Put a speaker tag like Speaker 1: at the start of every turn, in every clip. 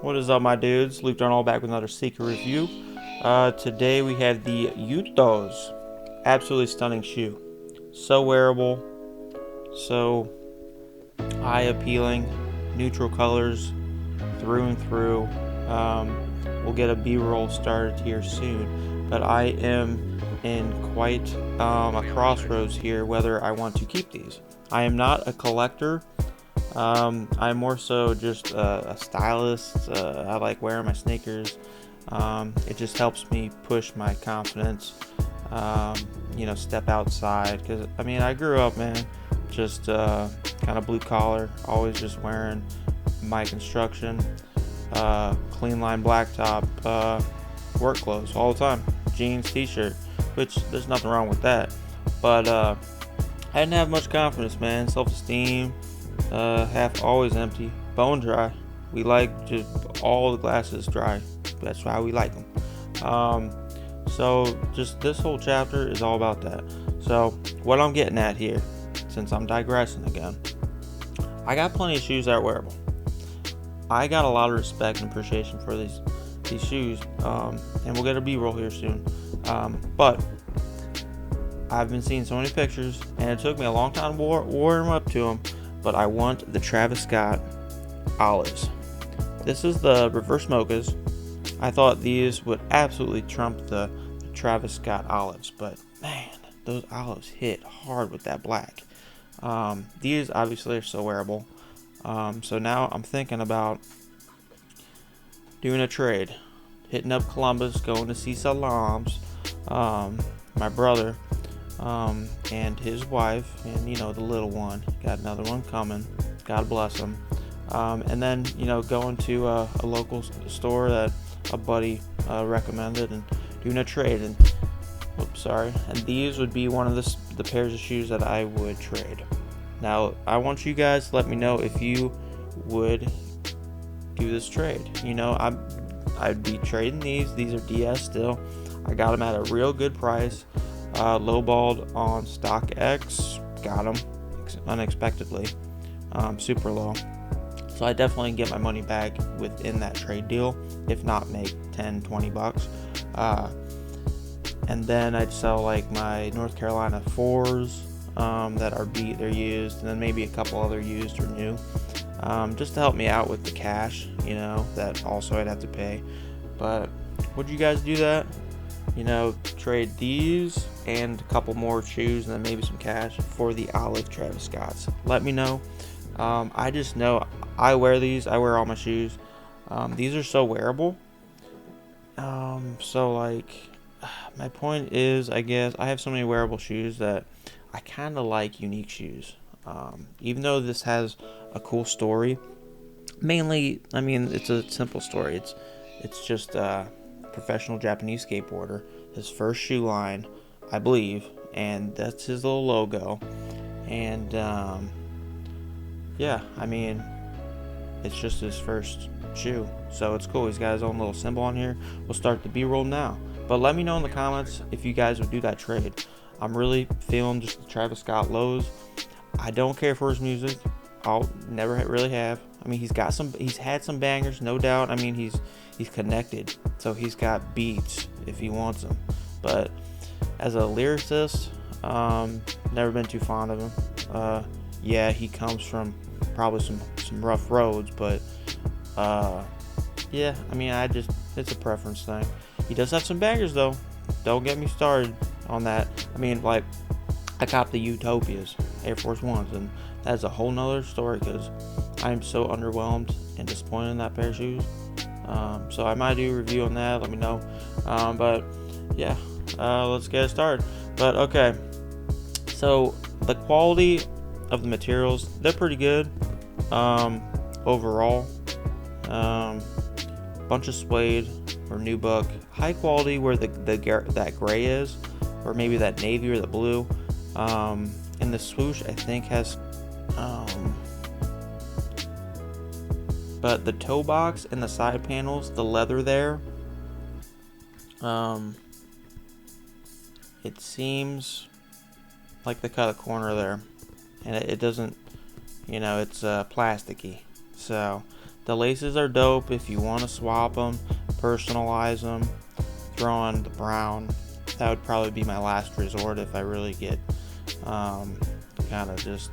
Speaker 1: What is up, my dudes? Luke Darnell back with another Seeker review. Today we have the Yutos. Absolutely stunning shoe. So wearable, so eye appealing, neutral colors through and through. We'll get a B-roll started here soon, but I am in quite a crossroads here whether I want to keep these. I am not a collector. I'm more so just a stylist. I like wearing my sneakers. It just helps me push my confidence, step outside. Because, I grew up, man, just kind of blue collar, always just wearing my construction, clean line blacktop work clothes all the time. Jeans, t-shirt, which there's nothing wrong with that. But I didn't have much confidence, man. Self-esteem. Half always empty, bone dry. We like just all the glasses dry. That's how we like them. So just this whole chapter is all about that. So what I'm getting at here, since I'm digressing again, I got plenty of shoes that are wearable. I got a lot of respect and appreciation for these shoes, and we'll get a B-roll here soon. But I've been seeing so many pictures, and it took me a long time to warm up to them. But I want the Travis Scott olives. This is the reverse mochas. I thought these would absolutely trump the Travis Scott olives, but man, those olives hit hard with that black. These obviously are so wearable. So now I'm thinking about doing a trade, hitting up Columbus, going to see Salam's, my brother, and his wife, and the little one. Got another one coming. God bless him. And then going to a local store that a buddy recommended and doing a trade. And And these would be one of the pairs of shoes that I would trade. Now I want you guys to let me know if you would do this trade. I'd be trading these. These are DS still. I got them at a real good price. Lowballed on StockX, got them unexpectedly, super low. So I definitely get my money back within that trade deal, if not make 10-20 bucks. And then I'd sell like my North Carolina 4s that are beat, they're used, and then maybe a couple other used or new, just to help me out with the cash, that also I'd have to pay. But would you guys do that? Trade these and a couple more shoes and then maybe some cash for the olive Travis Scotts. Let me know. I just know I wear these. I wear all my shoes. These are so wearable. My point is, I guess I have so many wearable shoes that I kind of like unique shoes. Even though this has a cool story, mainly, it's a simple story. It's just professional Japanese skateboarder, his first shoe line, I believe, and that's his little logo. And it's just his first shoe, so it's cool. He's got his own little symbol on here. We'll start the B-roll now, but let me know in the comments if you guys would do that trade. I'm really feeling just the Travis Scott lows. I don't care for his music. I'll never really have. He's had some bangers, no doubt. He's connected, so he's got beats if he wants them. But as a lyricist, never been too fond of him. He comes from probably some rough roads, but it's a preference thing. He does have some bangers though. Don't get me started on that. I copped the Utopias, Air Force Ones, and that's a whole nother story because I am so underwhelmed and disappointed in that pair of shoes. So I might do a review on that. Let me know. Let's get it started. But okay, so the quality of the materials, they're pretty good overall. Bunch of suede or nubuck, high quality where that gray is, or maybe that navy or the blue. And the swoosh I think has but the toe box and the side panels, the leather there, it seems like they cut a corner there, and it doesn't, it's plasticky. So The laces are dope if you want to swap them, personalize them, throw on the brown. That would probably be my last resort if I really get kind of just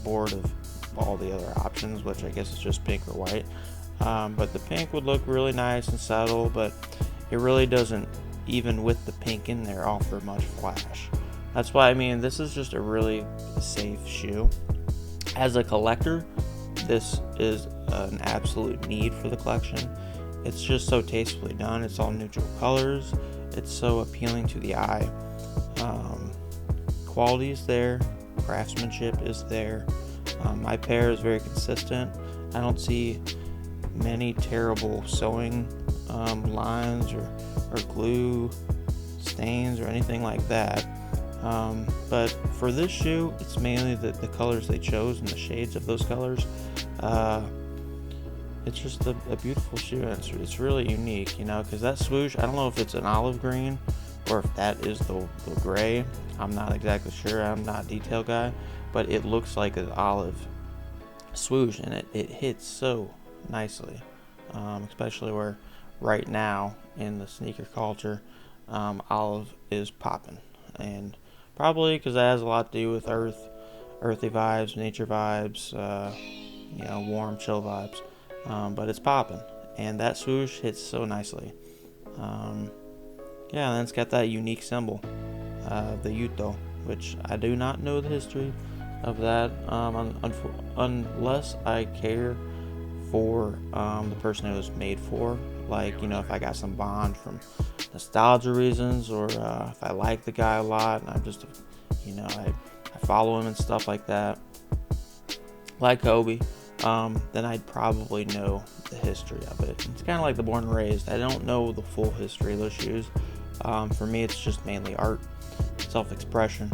Speaker 1: bored of all the other options, which I guess is just pink or white. But the pink would look really nice and subtle, but it really doesn't, even with the pink in there, offer much flash. That's why, I mean, this is just a really safe shoe. As a collector, this is an absolute need for the collection. It's just so tastefully done. It's all neutral colors. It's so appealing to the eye. Quality is there. Craftsmanship is there. My pair is very consistent. I don't see many terrible sewing lines or glue stains or anything like that. But for this shoe, it's mainly the colors they chose and the shades of those colors. It's just a beautiful shoe, and it's really unique, you know, because that swoosh, I don't know if it's an olive green or if that is the gray. I'm not exactly sure. I'm not a detail guy, but it looks like an olive swoosh, and it hits so nicely, especially where right now in the sneaker culture, olive is popping, and probably because that has a lot to do with earthy vibes, nature vibes, you know, warm, chill vibes. But it's popping, and that swoosh hits so nicely. Yeah, and then it's got that unique symbol, the Yuto, which I do not know the history of that, unless I care for the person it was made for. Like, you know, if I got some bond from nostalgia reasons, or if I like the guy a lot and I'm just, you know, I follow him and stuff like that, like Kobe, then I'd probably know the history of it. It's kind of like the Born and Raised. I don't know the full history of those shoes. For me, it's just mainly art, self-expression,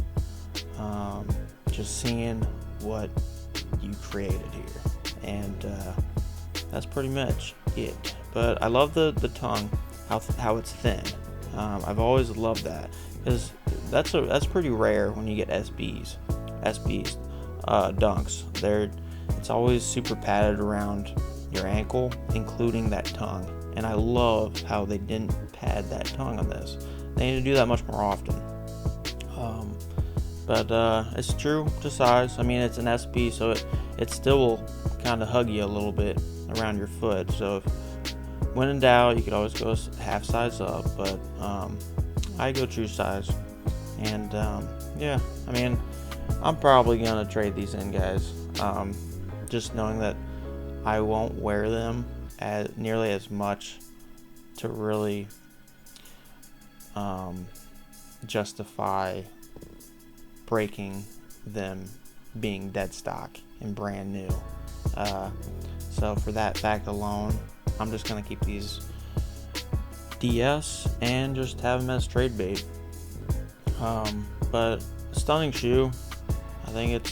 Speaker 1: just seeing what you created here, and that's pretty much it. But I love the tongue, how it's thin. I've always loved that, because that's pretty rare when you get SBs dunks. It's always super padded around your ankle, including that tongue. And I love how they didn't pad that tongue on this. They need to do that much more often. But it's true to size. I mean, it's an SB, so it still will kind of hug you a little bit around your foot. So if, when in doubt, you could always go half size up. But I go true size. And yeah, I mean, I'm probably going to trade these in, guys. Just knowing that I won't wear them nearly as much to really justify breaking them being dead stock and brand new. So for that fact alone, I'm just going to keep these DS and just have them as trade bait. But stunning shoe. I think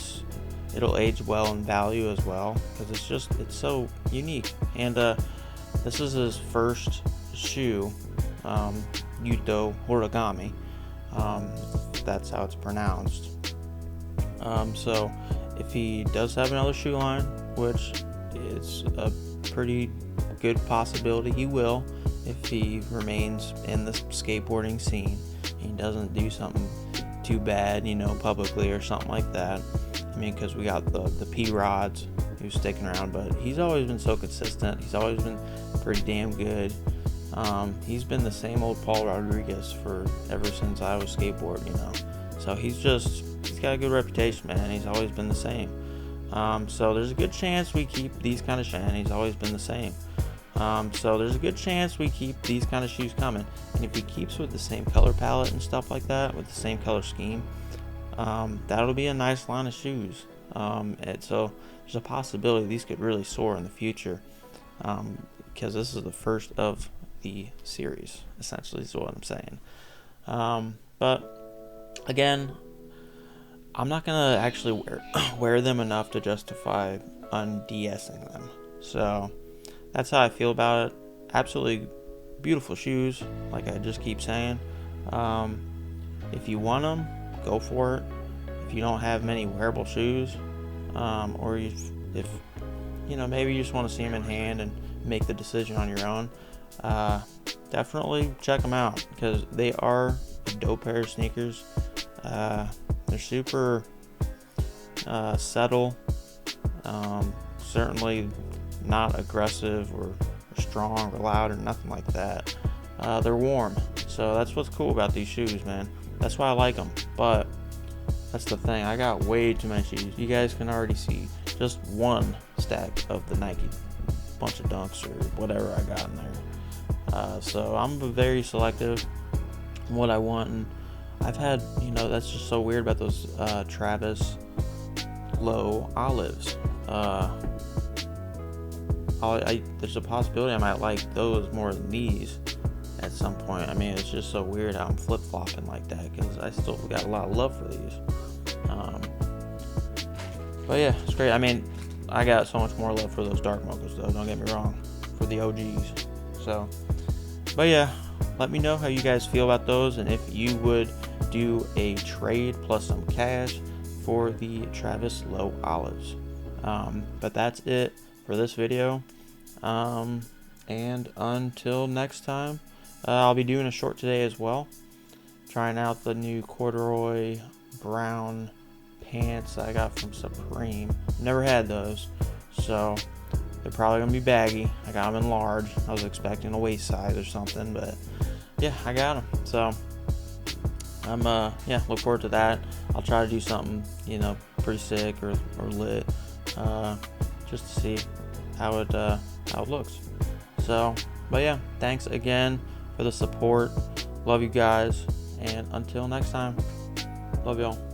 Speaker 1: it'll age well in value as well, because it's so unique. And this is his first shoe, Yuto Origami, if that's how it's pronounced. So if he does have another shoe line, which is a pretty good possibility he will, if he remains in the skateboarding scene, he doesn't do something too bad, you know, publicly or something like that. I mean, because we got the P-Rods who's sticking around, but he's always been so consistent. He's always been pretty damn good. He's been the same old Paul Rodriguez for ever since I was skateboarding, you know. So he's got a good reputation, man. He's always been the same. So there's a good chance we keep these kind of shoes. And he's always been the same. So there's a good chance we keep these kind of shoes coming. And if he keeps with the same color palette and stuff like that, with the same color scheme, that'll be a nice line of shoes. And so there's a possibility these could really soar in the future, because this is the first of the series, essentially, is what I'm saying. But again, I'm not gonna actually wear them enough to justify unDSing them. So that's how I feel about it. Absolutely beautiful shoes, like I just keep saying. If you want them, go for it. If you don't have many wearable shoes, or if maybe you just want to see them in hand and make the decision on your own, definitely check them out, because they are a dope pair of sneakers. They're super subtle, certainly not aggressive or strong or loud or nothing like that. They're warm, so that's what's cool about these shoes, man. That's why I like them. But that's the thing, I got way too many shoes. You guys can already see just one stack of the Nike bunch of dunks or whatever I got in there. So I'm very selective in what I want, and I've had, that's just so weird about those Travis low olives. There's a possibility I might like those more than these at some point. I mean, it's just so weird how I'm flip-flopping like that, because I still got a lot of love for these. But yeah, it's great. I mean, I got so much more love for those dark mochas, though, don't get me wrong, for the OGs. So, but yeah, let me know how you guys feel about those, and if you would do a trade plus some cash for the Travis low olives. But that's it for this video, and until next time, I'll be doing a short today as well, trying out the new corduroy brown pants I got from Supreme. Never had those, so they're probably gonna be baggy. I got them in large. I was expecting a waist size or something, but yeah, I got them. So I'm look forward to that. I'll try to do something pretty sick or lit, just to see how it looks. So, but yeah, thanks again for the support. Love you guys, and until next time, love y'all.